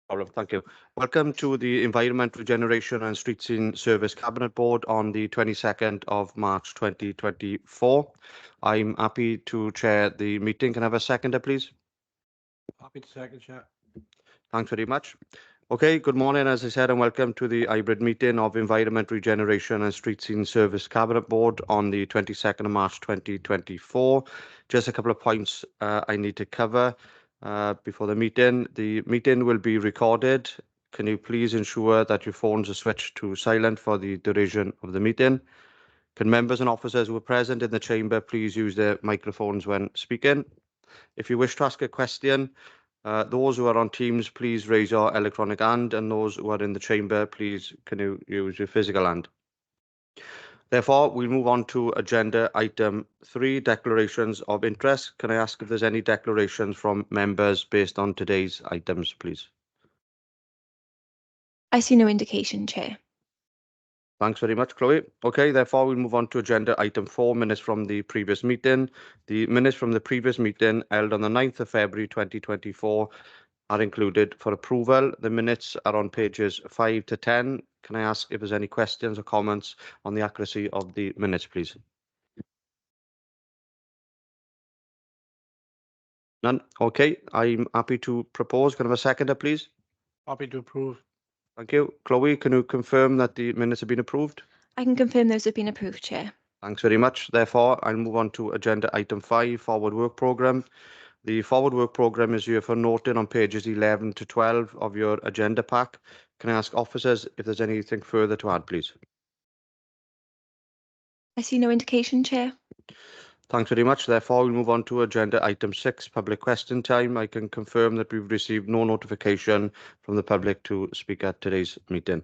Problem. Thank you. Welcome to the Environment, Regeneration and Streetscene Service Cabinet Board on the 22nd of March 2024. I'm happy to chair the meeting. Can I have a seconder, please? Happy to second, Chair. Thanks very much. Okay, good morning, as I said, and welcome to the hybrid meeting of Environment, Regeneration and Streetscene Service Cabinet Board on the 22nd of March 2024. Just a couple of points I need to cover before the meeting. The meeting will be recorded. Can you please ensure that your phones are switched to silent for the duration of the meeting? Can members and officers who are present in the chamber please use their microphones when speaking? If you wish to ask a question, those who are on Teams, please raise your electronic hand, and those who are in the chamber, please can you use your physical hand. Therefore, we'll move on to agenda item 3, declarations of interest. Can I ask if there's any declarations from members based on today's items, please? I see no indication, Chair. Thanks very much, Chloe. Okay, therefore we'll move on to agenda item 4, minutes from the previous meeting. The minutes from the previous meeting held on the 9th of February 2024 are included for approval. The minutes are on pages 5 to 10. Can I ask if there's any questions or comments on the accuracy of the minutes, please? None? Okay, I'm happy to propose. Can I have a seconder, please? Happy to approve. Thank you. Chloe, can you confirm that the minutes have been approved? I can confirm those have been approved, Chair. Thanks very much. Therefore, I'll move on to agenda item 5, forward work programme. The forward work programme is here for noting on pages 11 to 12 of your agenda pack. Can I ask officers if there's anything further to add, please? I see no indication, Chair. Thanks very much. Therefore, we'll move on to agenda item 6, public question time. I can confirm that we've received no notification from the public to speak at today's meeting.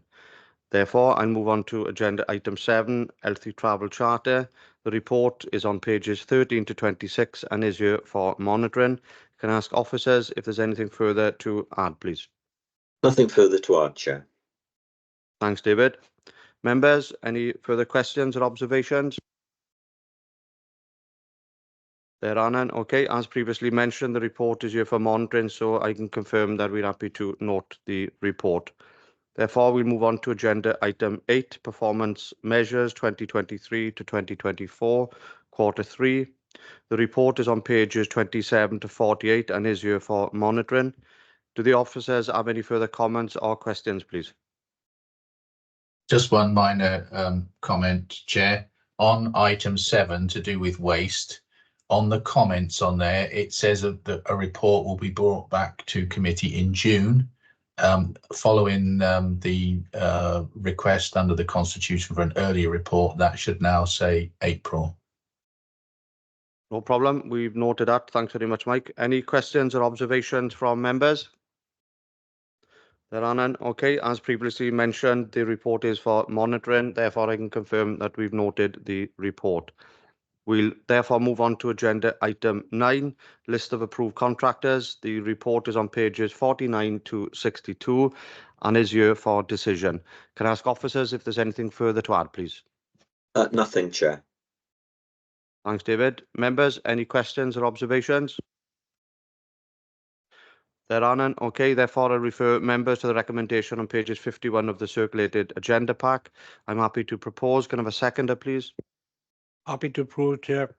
Therefore, I'll move on to agenda item 7, healthy travel charter. The report is on pages 13 to 26 and is here for monitoring. Can I ask officers if there's anything further to add, please? Nothing further to add, Chair. Thanks, David. Members, any further questions or observations? There are none. Okay, as previously mentioned, the report is here for monitoring, so I can confirm that we're happy to note the report. Therefore, we'll move on to agenda item 8, performance measures 2023 to 2024, quarter 3. The report is on pages 27 to 48 and is here for monitoring. Do the officers have any further comments or questions, please? Just one minor comment, Chair. On item 7, to do with waste, on the comments on there, it says that a report will be brought back to committee in June, following the request under the Constitution for an earlier report. That should now say April. No problem. We've noted that. Thanks very much, Mike. Any questions or observations from members? There are none. Okay, as previously mentioned, the report is for monitoring. Therefore, I can confirm that we've noted the report. We'll therefore move on to agenda item 9, list of approved contractors. The report is on pages 49 to 62 and is here for decision. Can I ask officers if there's anything further to add, please? Nothing, Chair. Thanks, David. Members, any questions or observations? There are none. Okay, therefore I refer members to the recommendation on pages 51 of the circulated agenda pack. I'm happy to propose. Can I have a seconder, please? Happy to approve, Chair.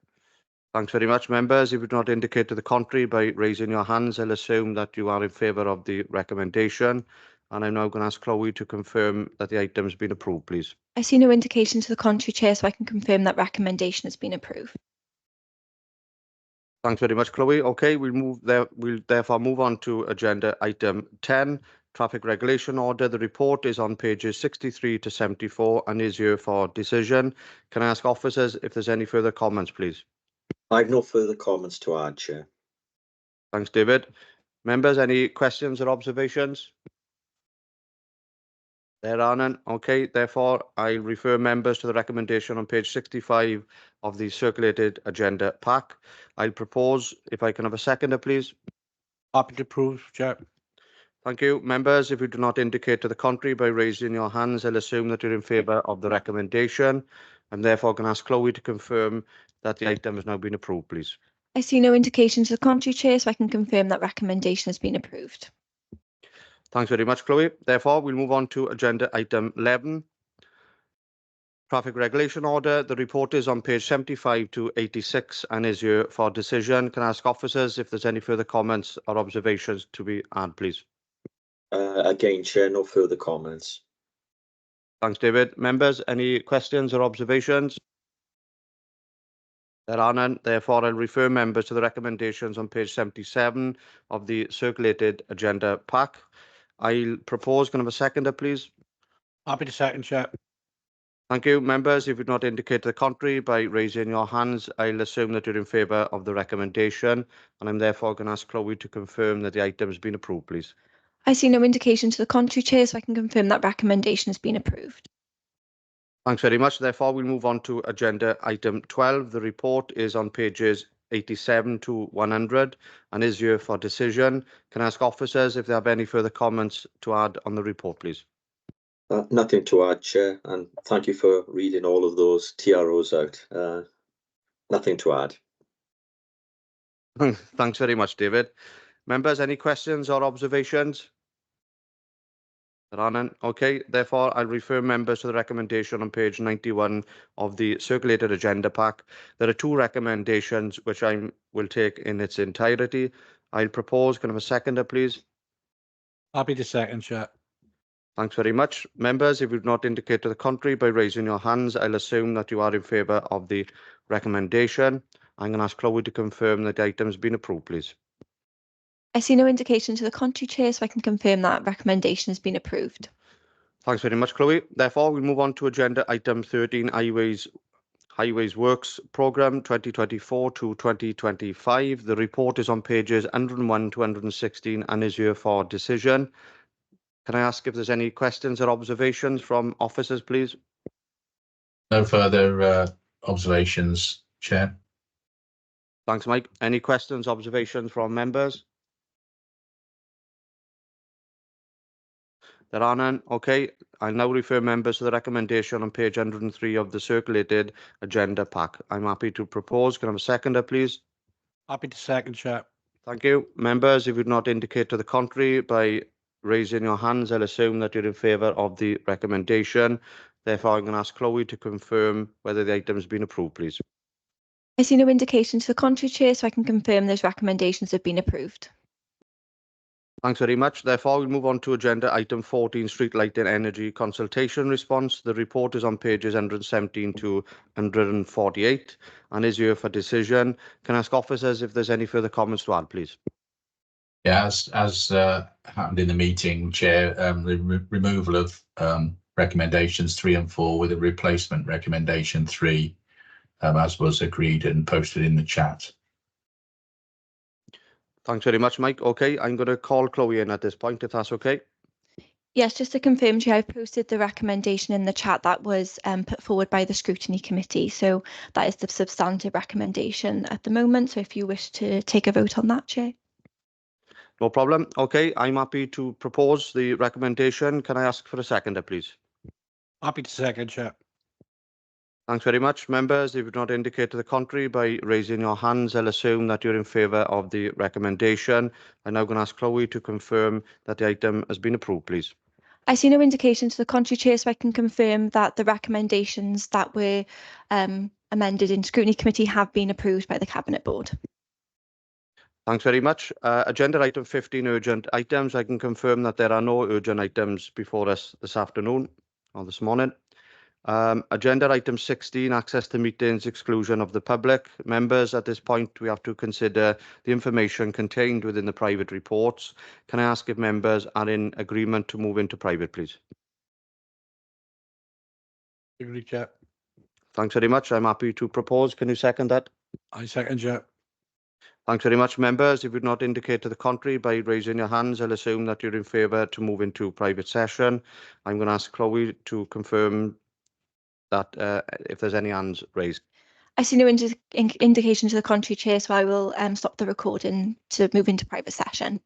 Thanks very much, members. If you do not indicate to the contrary by raising your hands, I'll assume that you are in favour of the recommendation. And I'm now going to ask Chloe to confirm that the item has been approved, please. I see no indication to the contrary, Chair, so I can confirm that recommendation has been approved. Thanks very much, Chloe. Okay, we'll therefore move on to agenda item 10, traffic regulation order. The report is on pages 63 to 74 and is here for decision. Can I ask officers if there's any further comments, please? I have no further comments to add, Chair. Thanks, David. Members, any questions or observations? There are none. Okay, therefore, I refer members to the recommendation on page 65 of the circulated agenda pack. I'll propose, if I can have a seconder, please. Happy to approve, Chair. Thank you. Members, if you do not indicate to the contrary by raising your hands, I'll assume that you're in favour of the recommendation. I'm therefore going to ask Chloe to confirm that the item has now been approved, please. I see no indication to the contrary, Chair, so I can confirm that recommendation has been approved. Thanks very much, Chloe. Therefore, we'll move on to agenda item 11. Traffic regulation order. The report is on page 75 to 86 and is here for decision. Can I ask officers if there's any further comments or observations to be had, please? Again, Chair, no further comments. Thanks, David. Members, any questions or observations? There are none. Therefore, I'll refer members to the recommendations on page 77 of the circulated agenda pack. I'll propose, can I have a seconder, please? Happy to second, Chair. Thank you. Members, if you not indicate the contrary by raising your hands, I'll assume that you're in favour of the recommendation, and I'm therefore going to ask Chloe to confirm that the item has been approved, please. I see no indication to the contrary, Chair, so I can confirm that recommendation has been approved. Thanks very much. Therefore, we'll move on to agenda item 12. The report is on pages 87 to 100 and is here for decision. Can I ask officers if they have any further comments to add on the report, please? Nothing to add, Chair, and thank you for reading all of those TROs out. Nothing to add. Thanks very much, David. Members, any questions or observations? There are none. Okay, therefore, I'll refer members to the recommendation on page 91 of the circulated agenda pack. There are two recommendations which I will take in its entirety. I'll propose, can I have a seconder, please? Happy to second, Chair. Thanks very much. Members, if you've not indicated to the contrary by raising your hands, I'll assume that you are in favour of the recommendation. I'm going to ask Chloe to confirm that the item has been approved, please. I see no indication to the contrary, Chair, so I can confirm that recommendation has been approved. Thanks very much, Chloe. Therefore, we move on to agenda item 13, Highways Works Programme 2024 to 2025. The report is on pages 101 to 116 and is here for decision. Can I ask if there's any questions or observations from officers, please? No further observations, Chair. Thanks, Mike. Any questions, observations from members? There are none. Okay, I now refer members to the recommendation on page 103 of the circulated agenda pack. I'm happy to propose. Can I have a seconder, please? Happy to second, Chair. Thank you. Members, if you not indicate to the contrary by raising your hands, I'll assume that you're in favour of the recommendation. Therefore, I'm going to ask Chloe to confirm whether the item has been approved, please. I see no indication to the contrary, Chair, so I can confirm those recommendations have been approved. Thanks very much. Therefore, we'll move on to agenda item 14, Street Lighting Energy Consultation Response. The report is on pages 117 to 148 and is here for decision. Can I ask officers if there's any further comments to add, please? Yeah, as happened in the meeting, Chair, the removal of recommendations 3 and 4 with a replacement recommendation 3, as was agreed and posted in the chat. Thanks very much, Mike. Okay, I'm going to call Chloe in at this point, if that's okay. Yes, just to confirm, Chair, I've posted the recommendation in the chat that was put forward by the Scrutiny Committee. So that is the substantive recommendation at the moment. So if you wish to take a vote on that, Chair. No problem. Okay, I'm happy to propose the recommendation. Can I ask for a seconder, please? Happy to second, Chair. Thanks very much. Members, if you not indicate to the contrary by raising your hands, I'll assume that you're in favour of the recommendation. I'm now going to ask Chloe to confirm that the item has been approved, please. I see no indication to the contrary, Chair, so I can confirm that the recommendations that were amended in Scrutiny Committee have been approved by the Cabinet Board. Thanks very much. Agenda item 15, urgent items. I can confirm that there are no urgent items before us this afternoon or this morning. Agenda item 16, access to meetings, exclusion of the public. Members, at this point, we have to consider the information contained within the private reports. Can I ask if members are in agreement to move into private, please? Agree, Chair. Thanks very much. I'm happy to propose. Can you second that? I second, Chair. Thanks very much, members. If you not indicate to the contrary by raising your hands, I'll assume that you're in favour to move into private session. I'm going to ask Chloe to confirm that if there's any hands raised. I see no indication to the contrary, Chair, so I will stop the recording to move into private session.